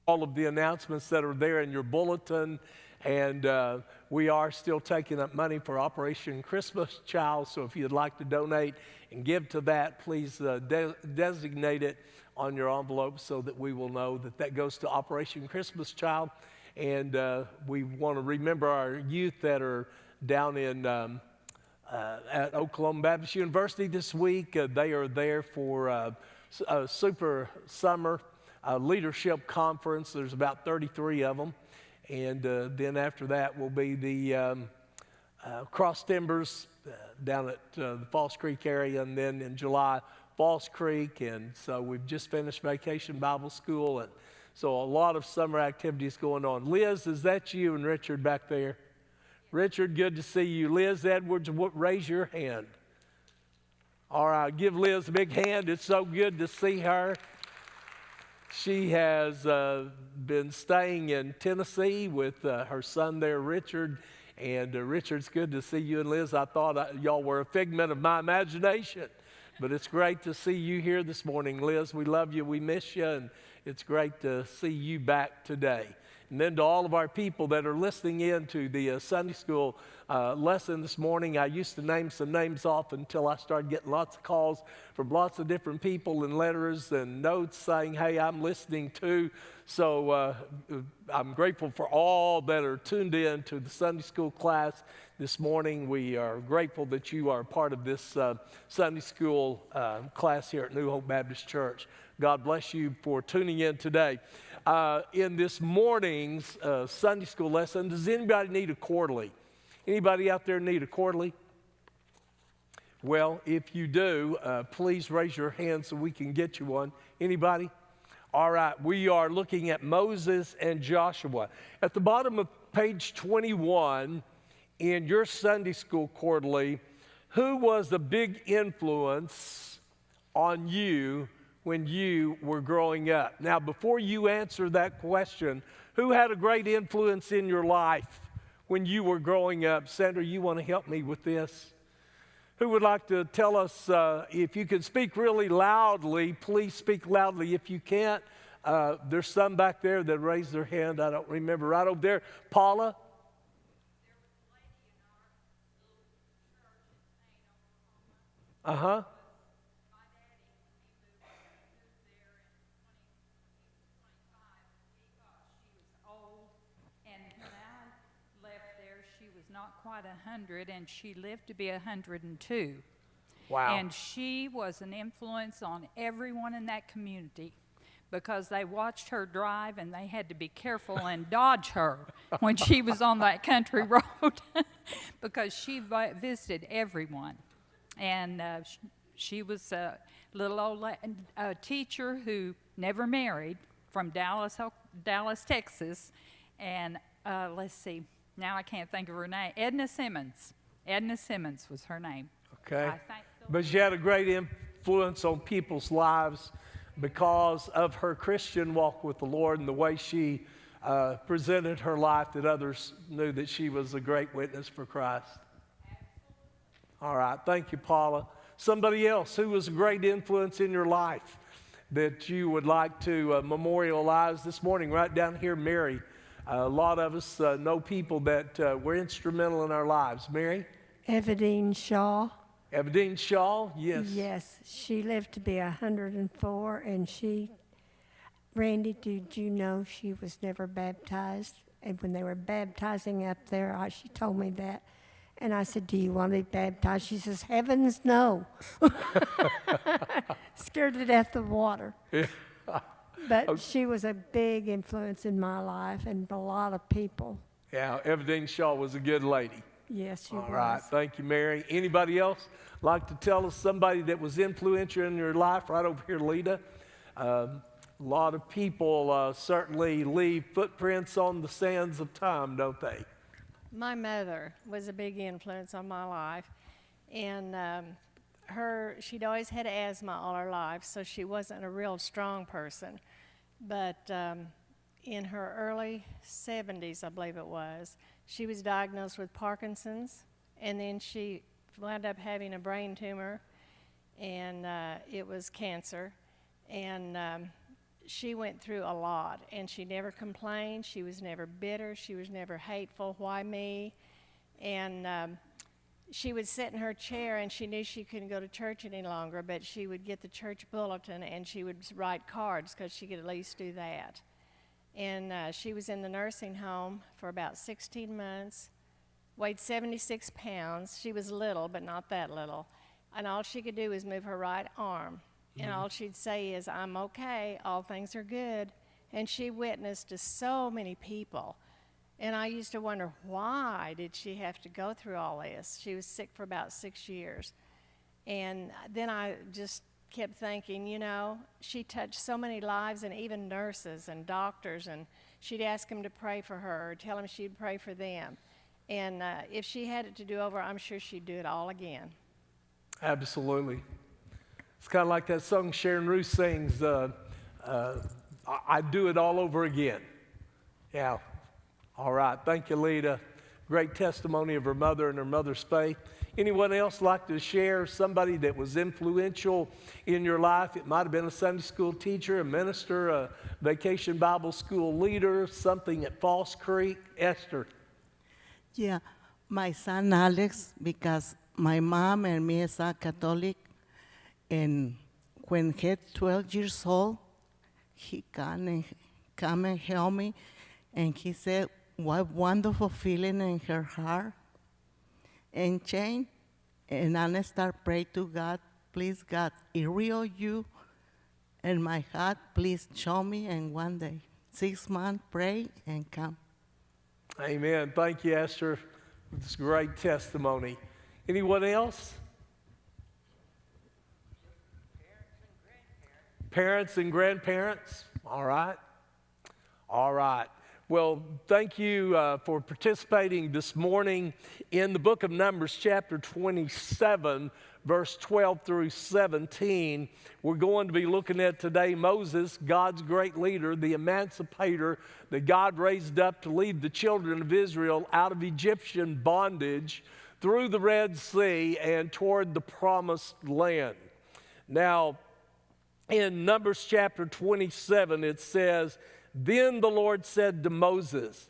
all of the announcements that are there in your bulletin. And we are still taking up money for Operation Christmas Child. So if you'd like to donate and give to that, please designate it on your envelope so that we will know that that goes to Operation Christmas Child. And we want to remember our youth that are down in at Oklahoma Baptist University this week. They are there for a super summer leadership conference. There's about 33 of them. And then after that will be the Cross Timbers down at the Falls Creek area. And then in July, Falls Creek. And so we've just finished Vacation Bible School. And so a lot of summer activities going on. Liz, is that you and Richard back there? Richard, good to see you. Liz Edwards, raise your hand. All right, give Liz a big hand. It's so good to see her. She has been staying in Tennessee with her son there, Richard. And Richard, good to see you and Liz. I thought y'all were a figment of my imagination. But it's great to see you here this morning, Liz. We love you. We miss you. And it's great to see you back today. And then to all of our people that are listening in to the Sunday school lesson this morning, I used to name some names off until I started getting lots of calls from lots of different people and letters and notes saying, hey, I'm listening too. So I'm grateful for all that are tuned in to the Sunday school class this morning. We are grateful that you are part of this Sunday school class here at New Hope Baptist Church. God bless you for tuning in today. In this morning's Sunday school lesson, does anybody need a quarterly? Anybody out there need a quarterly? Well, if you do, please raise your hand so we can get you one. Anybody? All right, we are looking at Moses and Joshua. At the bottom of page 21 in your Sunday school quarterly, who was the big influence on you when you were growing up? Now, before you answer that question, who had a great influence in your life when you were growing up? Sandra, you want to help me with this? Who would like to tell us, if you can speak really loudly, please speak loudly. If you can't, there's some back there that raised their hand. I don't remember. Right over there. Paula? Uh-huh. Not quite 100, and she lived to be 102. Wow. And she was an influence on everyone in that community because they watched her drive and they had to be careful and dodge her when she was on that country road because she visited everyone. And she was a little old teacher who never married from Dallas, Texas. And let's see. Now I can't think of her name. Edna Simmons. Edna Simmons was her name. Okay. But she had a great influence on people's lives because of her Christian walk with the Lord and the way she presented her life, that others knew that she was a great witness for Christ. All right. Thank you, Paula. Somebody else who was a great influence in your life that you would like to memorialize this morning? Right down here, Mary. A lot of us know people that were instrumental in our lives. Mary? Evadine Shaw. Evadine Shaw, yes. Yes, she lived to be 104, and Randy, did you know she was never baptized? And when they were baptizing up there, she told me that. And I said, do you want to be baptized? She says, heavens, no. Scared to death of water. Yeah. But she was a big influence in my life and a lot of people. Yeah, Evadine Shaw was a good lady. Yes, she was. All right, thank you, Mary. Anybody else like to tell us somebody that was influential in your life? Right over here, Lita. A lot of people certainly leave footprints on the sands of time, don't they? My mother was a big influence on my life, and she'd always had asthma all her life, so she wasn't a real strong person. But in her early 70s, I believe it was, she was diagnosed with Parkinson's, and then she wound up having a brain tumor, and it was cancer. And she went through a lot, and she never complained. She was never bitter. She was never hateful. Why me? And she would sit in her chair, and she knew she couldn't go to church any longer, but she would get the church bulletin, and she would write cards because she could at least do that. And she was in the nursing home for about 16 months, weighed 76 pounds. She was little, but not that little. And all she could do was move her right arm. And all she'd say is, "I'm okay, all things are good." And she witnessed to so many people. And I used to wonder, why did she have to go through all this? She was sick for about 6 years. And then I just kept thinking, you know, she touched so many lives, and even nurses and doctors, and she'd ask them to pray for her or tell them she'd pray for them. And if she had it to do over, I'm sure she'd do it all again. Absolutely. It's kind of like that song Sharon Ruth sings, I'd do it all over again. Yeah. All right. Thank you, Lita. Great testimony of her mother and her mother's faith. Anyone else like to share somebody that was influential in your life? It might have been a Sunday school teacher, a minister, a vacation Bible school leader, something at Falls Creek. Esther. Yeah, my son Alex, because my mom and me is a Catholic, and when he's 12 years old, he come and help me, and he said, what wonderful feeling in her heart, and change. And I start pray to God, please God, real you in my heart, please show me. And one day, 6 months, pray and come. Amen. Thank you, Esther. It's a great testimony. Anyone else? Parents and grandparents. All right. All right. Well, thank you for participating this morning in the book of Numbers, chapter 27, verse 12 through 17. We're going to be looking at today Moses, God's great leader, the emancipator that God raised up to lead the children of Israel out of Egyptian bondage through the Red Sea and toward the promised land. Now, in Numbers chapter 27, it says, "Then the Lord said to Moses,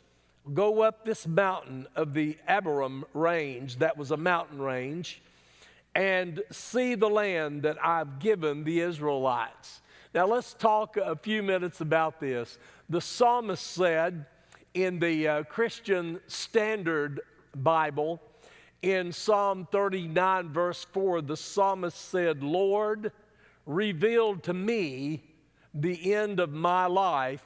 go up this mountain of the Abarim range," that was a mountain range, "and see the land that I've given the Israelites." Now let's talk a few minutes about this. The psalmist said in the Christian Standard Bible, in Psalm 39, verse 4, the psalmist said, "Lord, reveal to me the end of my life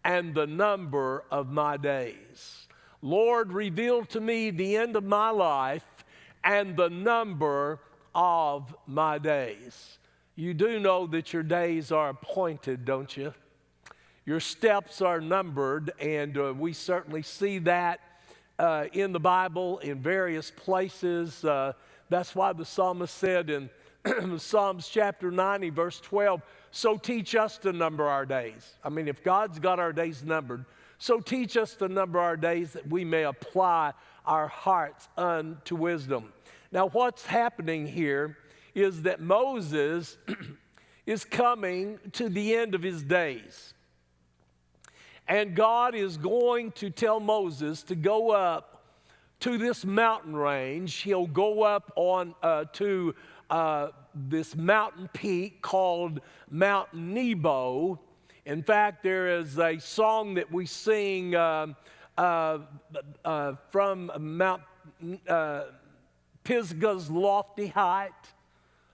and the number of my days." Lord, reveal to me the end of my life and the number of my days. You do know that your days are appointed, don't you? Your steps are numbered, and we certainly see that in the Bible in various places. That's why the psalmist said in Psalms chapter 90, verse 12, "So teach us to number our days." I mean, if God's got our days numbered, so teach us to number our days that we may apply our hearts unto wisdom. Now, what's happening here is that Moses is coming to the end of his days. And God is going to tell Moses to go up to this mountain range. He'll go up on to this mountain peak called Mount Nebo. In fact, there is a song that we sing from Mount Pisgah's lofty height.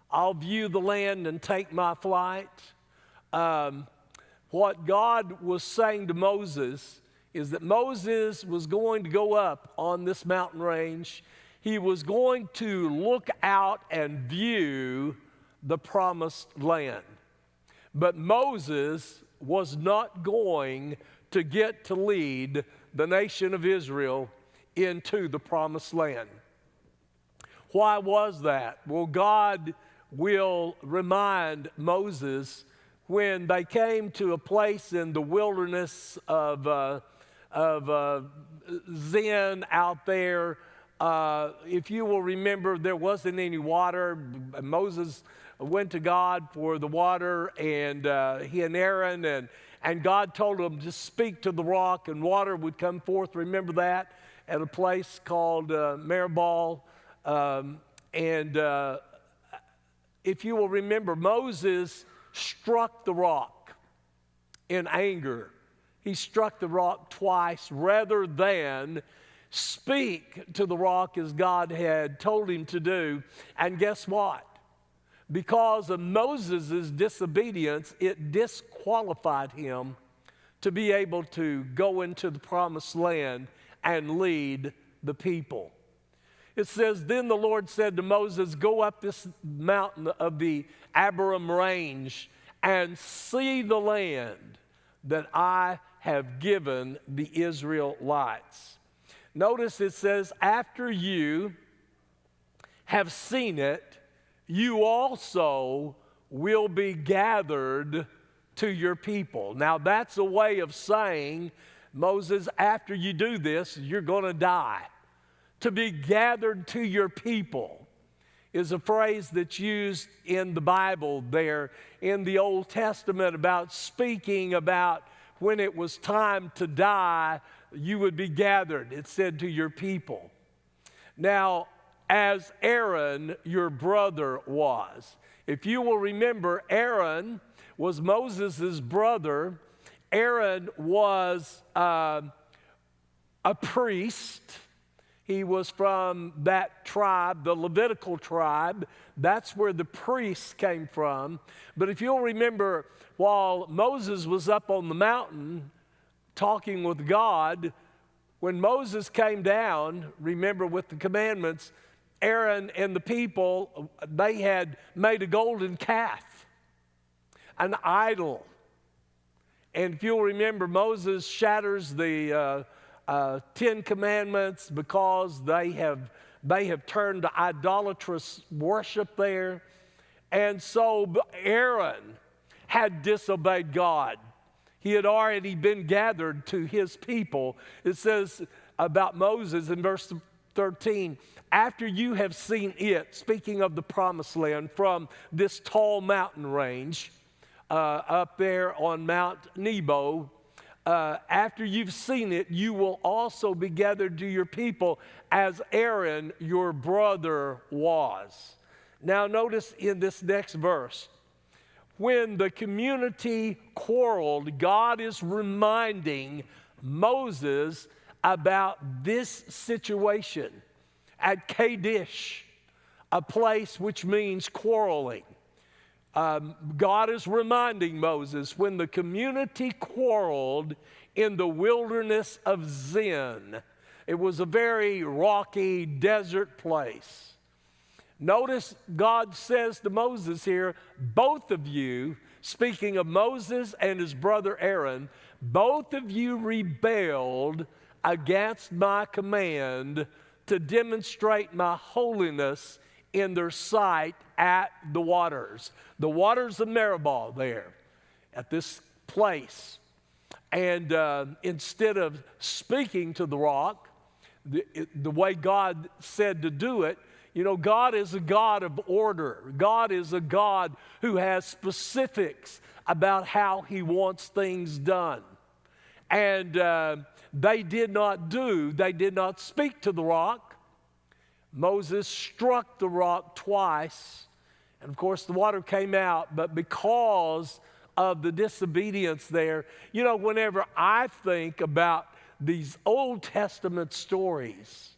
I'll view the land and take my flight. What God was saying to Moses is that Moses was going to go up on this mountain range. He was going to look out and view the promised land. But Moses was not going to get to lead the nation of Israel into the promised land. Why was that? Well, God will remind Moses when they came to a place in the wilderness of Zin out there. If you will remember, there wasn't any water. Moses went to God for the water, and he and Aaron, and God told him to speak to the rock, and water would come forth. Remember that? At a place called Meribah. If you will remember, Moses struck the rock in anger. He struck the rock twice rather than speak to the rock as God had told him to do. And guess what? Because of Moses' disobedience, it disqualified him to be able to go into the promised land and lead the people. It says, then the Lord said to Moses, go up this mountain of the Abarim range and see the land that I have given the Israelites. Notice it says, after you have seen it, you also will be gathered to your people. Now that's a way of saying, Moses, after you do this, you're going to die. To be gathered to your people is a phrase that's used in the Bible there in the Old Testament about speaking about when it was time to die, you would be gathered. It said to your people. Now, as Aaron, your brother, was. If you will remember, Aaron was Moses' brother. Aaron was a priest. He was from that tribe, the Levitical tribe. That's where the priests came from. But if you'll remember, while Moses was up on the mountain talking with God, when Moses came down, remember with the commandments, Aaron and the people, they had made a golden calf, an idol. And if you'll remember, Moses shatters the 10 Commandments because they have turned to idolatrous worship there. And so Aaron had disobeyed God. He had already been gathered to his people. It says about Moses in verse 13, after you have seen it, speaking of the promised land, from this tall mountain range up there on Mount Nebo, after you've seen it, you will also be gathered to your people as Aaron, your brother, was. Now notice in this next verse, when the community quarreled, God is reminding Moses about this situation at Kadesh, a place which means quarreling. God is reminding Moses when the community quarreled in the wilderness of Zin. It was a very rocky desert place. Notice God says to Moses here, both of you, speaking of Moses and his brother Aaron, both of you rebelled against my command to demonstrate my holiness in their sight at the waters of Meribah there, at this place. And instead of speaking to the rock, the way God said to do it, you know, God is a God of order. God is a God who has specifics about how he wants things done. And they did not speak to the rock. Moses struck the rock twice. And of course, the water came out, but because of the disobedience there, you know, whenever I think about these Old Testament stories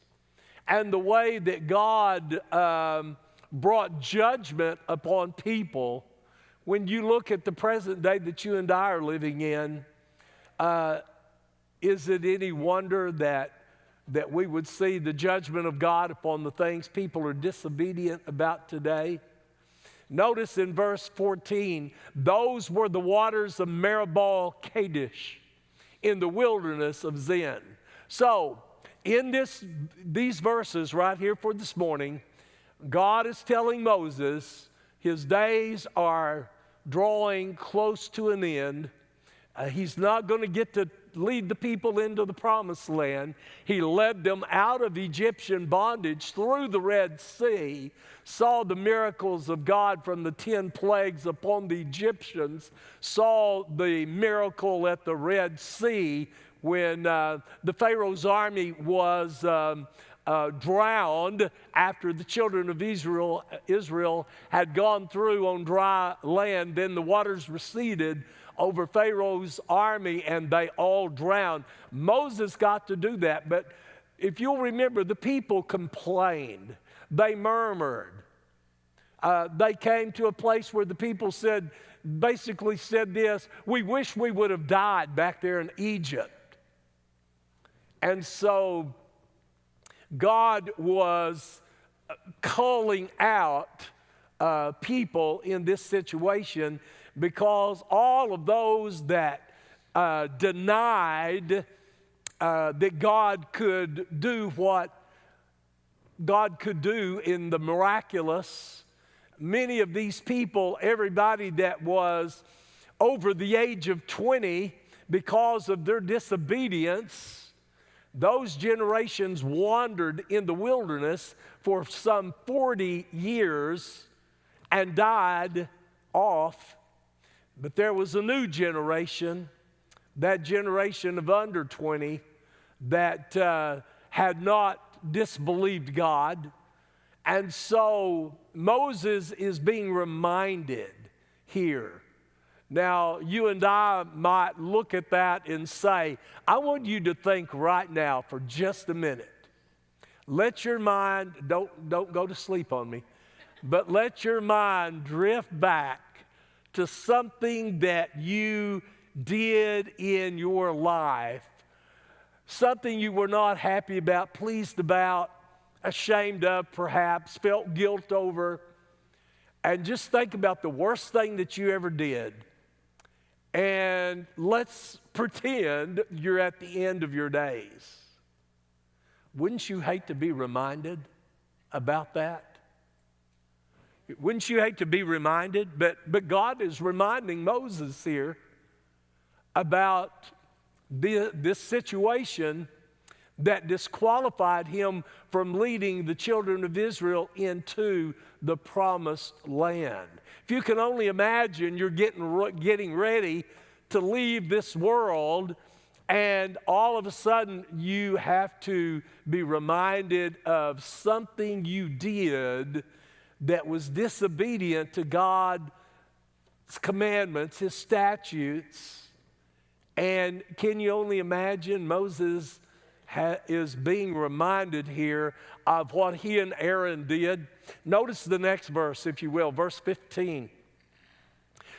and the way that God brought judgment upon people, when you look at the present day that you and I are living in, is it any wonder that we would see the judgment of God upon the things people are disobedient about today? Notice in verse 14, those were the waters of Meribah Kadesh in the wilderness of Zin. So, in these verses right here for this morning, God is telling Moses his days are drawing close to an end. He's not going to get to lead the people into the promised land. He led them out of Egyptian bondage through the Red Sea, saw the miracles of God from the 10 plagues upon the Egyptians, saw the miracle at the Red Sea when the Pharaoh's army was drowned after the children of Israel had gone through on dry land. Then the waters receded over Pharaoh's army and they all drowned. Moses got to do that, but if you'll remember, the people complained. They murmured. They came to a place where the people basically said this: we wish we would have died back there in Egypt. And so God was calling out people in this situation, because all of those that denied that God could do what God could do in the miraculous, many of these people, everybody that was over the age of 20, because of their disobedience, those generations wandered in the wilderness for some 40 years and died off. But there was a new generation, that generation of under 20, that had not disbelieved God. And so Moses is being reminded here. Now, you and I might look at that and say, I want you to think right now for just a minute. Let your mind, don't go to sleep on me, but let your mind drift back to something that you did in your life, something you were not happy about, pleased about, ashamed of perhaps, felt guilt over, and just think about the worst thing that you ever did. And let's pretend you're at the end of your days. Wouldn't you hate to be reminded about that? Wouldn't you hate to be reminded? But God is reminding Moses here about this situation that disqualified him from leading the children of Israel into the promised land. If you can only imagine, you're getting ready to leave this world, and all of a sudden you have to be reminded of something you did that was disobedient to God's commandments, His statutes. And can you only imagine? Moses is being reminded here of what he and Aaron did. Notice the next verse, if you will, verse 15.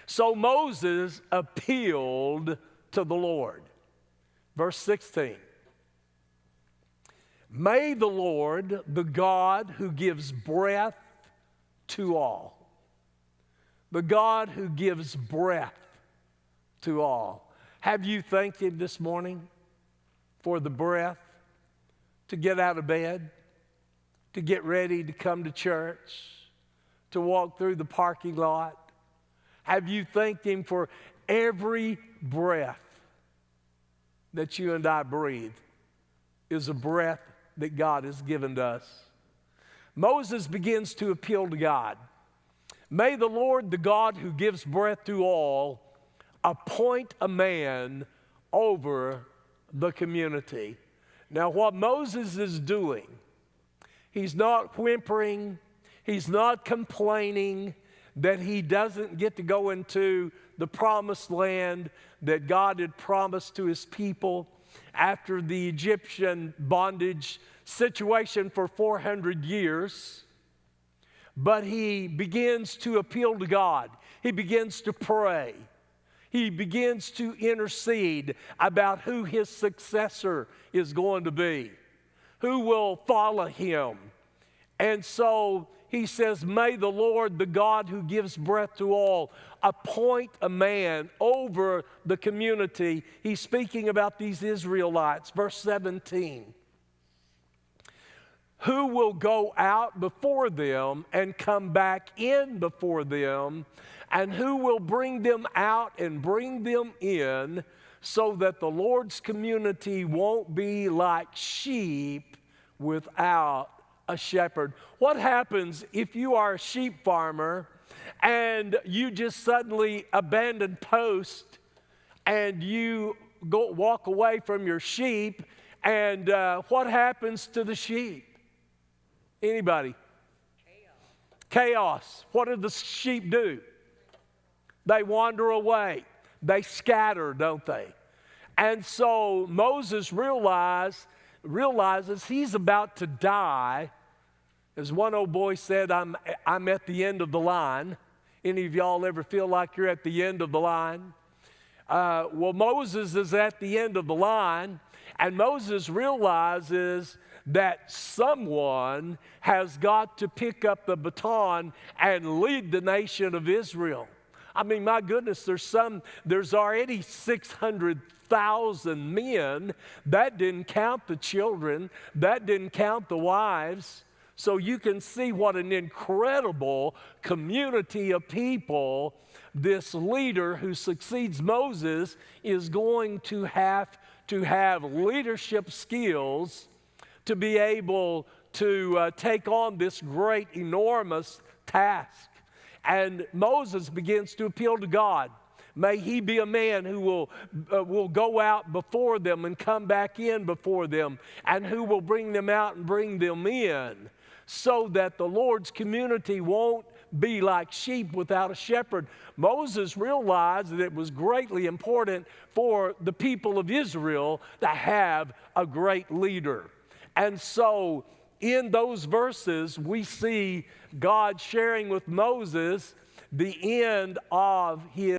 So Moses appealed to the Lord. Verse 16. May the Lord, the God who gives breath to all, the God who gives breath to all. Have you thanked Him this morning for the breath to get out of bed, to get ready to come to church, to walk through the parking lot? Have you thanked Him for every breath that you and I breathe is a breath that God has given to us? Moses begins to appeal to God. May the Lord, the God who gives breath to all, appoint a man over the community. Now, what Moses is doing, he's not whimpering, he's not complaining that he doesn't get to go into the promised land that God had promised to His people after the Egyptian bondage situation for 400 years. But he begins to appeal to God. He begins to pray. He begins to intercede about who his successor is going to be, who will follow him. And so he says, may the Lord, the God who gives breath to all, appoint a man over the community. He's speaking about these Israelites. Verse 17. Who will go out before them and come back in before them, and who will bring them out and bring them in, so that the Lord's community won't be like sheep without a shepherd. What happens if you are a sheep farmer and you just suddenly abandon post and you walk away from your sheep, and what happens to the sheep? Anybody? Chaos. What do the sheep do? They wander away. They scatter, don't they? And so Moses realizes he's about to die. As one old boy said, I'm at the end of the line. Any of y'all ever feel like you're at the end of the line? Well, Moses is at the end of the line, and Moses realizes that someone has got to pick up the baton and lead the nation of Israel. I mean, my goodness, there's already 600,000 men. That didn't count the children. That didn't count the wives. So you can see what an incredible community of people this leader who succeeds Moses is going to have leadership skills to be able to take on this great, enormous task. And Moses begins to appeal to God. May he be a man who will go out before them and come back in before them, and who will bring them out and bring them in, so that the Lord's community won't be like sheep without a shepherd. Moses realized that it was greatly important for the people of Israel to have a great leader. And so in those verses, we see God sharing with Moses the end of his